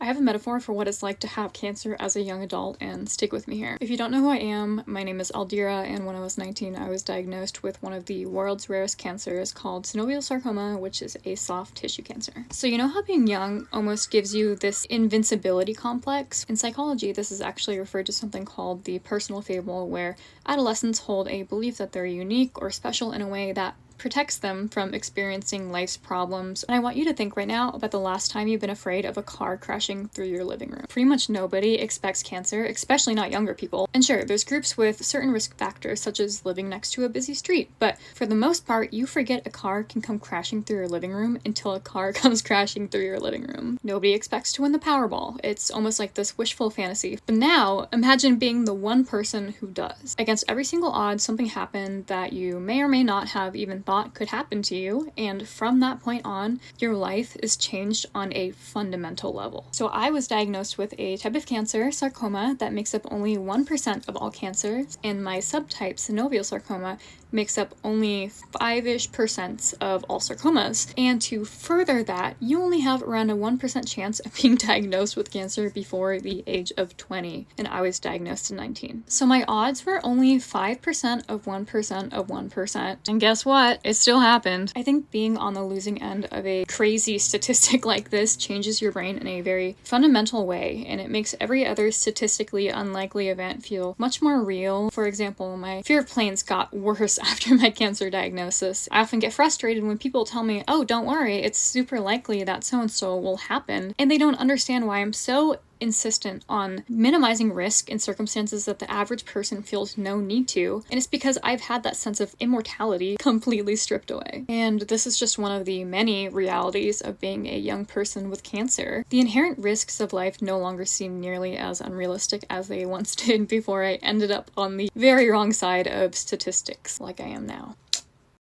I have a metaphor for what it's like to have cancer as a young adult, and stick with me here. If you don't know who I am, my name is Aldira, and when I was 19, I was diagnosed with one of the world's rarest cancers called synovial sarcoma, which is a soft tissue cancer. So you know how being young almost gives you this invincibility complex? In psychology, this is actually referred to something called the personal fable, where adolescents hold a belief that they're unique or special in a way that protects them from experiencing life's problems. And I want you to think right now about the last time you've been afraid of a car crashing through your living room. Pretty much nobody expects cancer, especially not younger people. And sure, there's groups with certain risk factors, such as living next to a busy street, but for the most part, you forget a car can come crashing through your living room until a car comes crashing through your living room. Nobody expects to win the Powerball. It's almost like this wishful fantasy. But now, imagine being the one person who does. Against every single odds, something happened that you may or may not have even thought could happen to you, and from that point on, your life is changed on a fundamental level. So I was diagnosed with a type of cancer, sarcoma, that makes up only 1% of all cancers, and my subtype, synovial sarcoma, makes up only 5-ish% of all sarcomas. And to further that, you only have around a 1% chance of being diagnosed with cancer before the age of 20, and I was diagnosed at 19. So my odds were only 5% of 1% of 1%. And guess what? It still happened. I think being on the losing end of a crazy statistic like this changes your brain in a very fundamental way, and it makes every other statistically unlikely event feel much more real. For example, my fear of planes got worse after my cancer diagnosis. I often get frustrated when people tell me, oh, don't worry, it's super likely that so-and-so will happen, and they don't understand why I'm so insistent on minimizing risk in circumstances that the average person feels no need to, and it's because I've had that sense of immortality completely stripped away. And this is just one of the many realities of being a young person with cancer. The inherent risks of life no longer seem nearly as unrealistic as they once did before I ended up on the very wrong side of statistics like I am now.